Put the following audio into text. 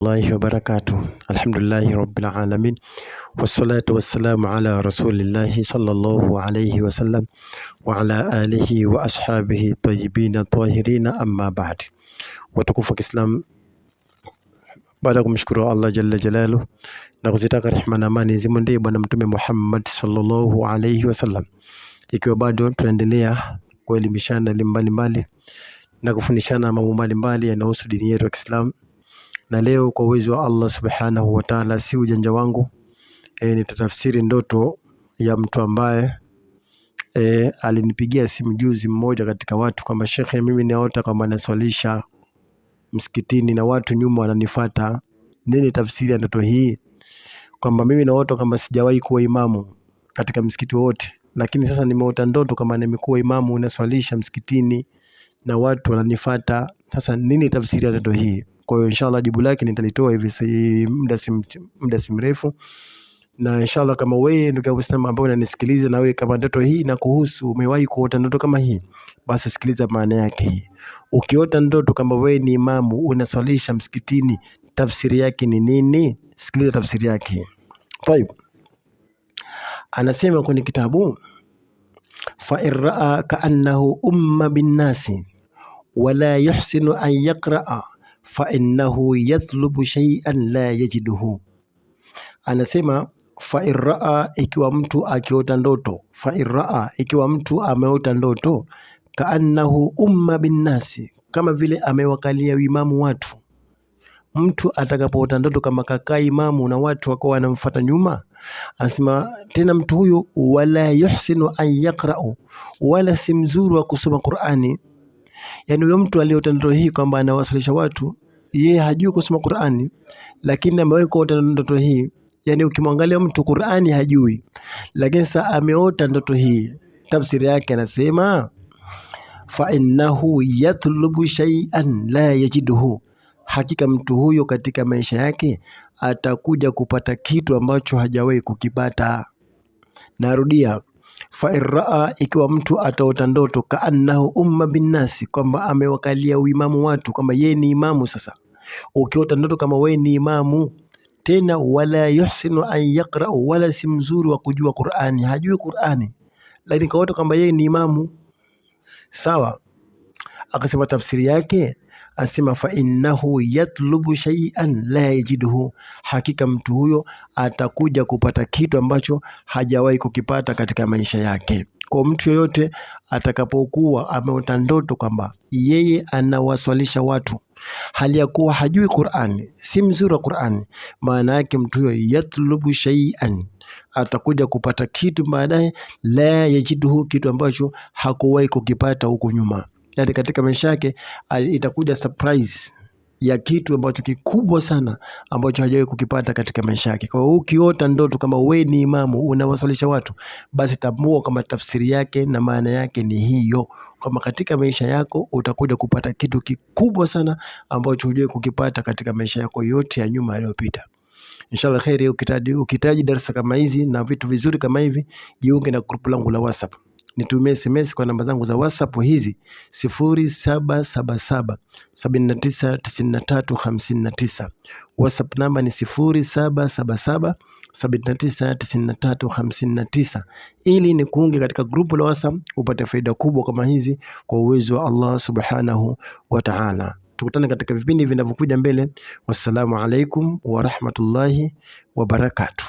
الله وبركاته. الحمد لله رب العالمين، والصلاة والسلام على رسول الله صلى الله عليه وسلم وعلى آله وأصحابه الطيبين الطاهرين. أما بعد. Watukufu wa Kiislamu, baada ya kumshukuru Allah jalla jalaluhu na kuzitaka rehema na amani zimwendee bwana mtume Muhammad sallallahu alayhi wasallam, ikiwa bado tunaendelea kuelimishana elimu mbalimbali na kufundishana mambo mbalimbali yanayohusu dini yetu ya Kiislamu. Na leo kwa uwezo wa Allah subhanahu wa ta'ala, si ujanja wangu, nitatafsiri ndoto ya mtu ambaye alinipigia simu juzi mmoja katika watu kwamba shekhe, mimi naota kama naswalisha msikitini na watu nyuma wananifuata. Nini tafsiri ya ndoto hii? Kwamba mimi naota kama sijawahi kuwa imamu katika msikiti wote, lakini sasa nimeota ndoto kama nimekuwa imamu naswalisha msikitini na watu wananifuata. Sasa nini tafsiri ya ndoto hii? Kwa hiyo inshallah jibu lake nitalitoa hivi muda si mrefu. Na inshallah kama wewe ndugu Muislamu ambaye unanisikiliza, na wewe kama ndoto hii na kuhusu umewahi kuota ndoto kama hii, basi sikiliza maana yake hii. Ukiota ndoto kama wewe ni imamu unaswalisha msikitini, tafsiri yake ni nini? Sikiliza tafsiri yake hii. Tayeb, anasema kwenye kitabu, fa irraa kaannahu umma bin nasi wala yuhsinu an yaqraa fa innahu yatlubu shay'an la yajiduhu. Anasema fa irraa, ikiwa mtu akiota ndoto, fa irraa, ikiwa mtu ameota ndoto, kaannahu umma bin nasi, kama vile amewakalia imamu watu. Mtu atakapoota ndoto kama kakaa imamu na watu wako wanamfuata nyuma, anasema tena mtu huyu wala yuhsinu an yaqra'u, wala si mzuri wa kusoma Qur'ani. Yani huyo mtu aliota ndoto hii kwamba anawasalisha watu, yeye hajui kusoma Qur'ani, lakini amewahi kuota ndoto hii. Yani ukimwangalia mtu Qur'ani hajui, lakini sasa ameota ndoto hii. Tafsiri yake anasema fa innahu yatlubu shay'an la yajiduhu, hakika mtu huyo katika maisha yake atakuja kupata kitu ambacho hajawahi kukipata. Narudia, fa irraa, ikiwa mtu ataota ndoto kaannahu umma bin nasi, kwamba amewakalia uimamu watu, kwamba yeye ni imamu. Sasa ukiota ndoto kama wewe ni imamu, tena wala yuhsinu an yaqra, wala si mzuri wa kujua Qur'ani, hajui Qur'ani, lakini kaota kwamba yeye ni imamu, sawa. Akasema tafsiri yake, asema fa innahu yatlubu shay'an la yajiduhu, hakika mtu huyo atakuja kupata kitu ambacho hajawahi kukipata katika maisha yake. Kwa mtu yoyote atakapokuwa ameota ndoto kwamba yeye anawaswalisha watu hali ya kuwa hajui Qur'ani, si mzuri wa Qur'ani, maana yake mtu huyo yatlubu shay'an, atakuja kupata kitu baadaye, la yajiduhu, kitu ambacho hakuwahi kukipata huko nyuma. Yani katika maisha yake itakuja surprise ya kitu ambacho kikubwa sana ambacho hajawahi kukipata katika maisha yake. Kwa hiyo ukiota ndoto kama wewe ni imamu unawasalisha watu, basi tambua kama tafsiri yake na maana yake ni hiyo, kama katika maisha yako utakuja kupata kitu kikubwa sana ambacho hujawahi kukipata katika maisha yako yote ya nyuma yaliyopita. Inshallah khairi. Ukihitaji darasa kama hizi na vitu vizuri kama hivi, jiunge na grupu langu la WhatsApp. Nitumie SMS kwa namba zangu za WhatsApp hizi 0777 799359. WhatsApp namba ni 0777 799359, ili ni kuunge katika grupu la WhatsApp upate faida kubwa kama hizi kwa uwezo wa Allah subhanahu wa ta'ala. Tukutane katika vipindi vinavyokuja mbele. Wassalamu alaikum wa rahmatullahi wa barakatuh.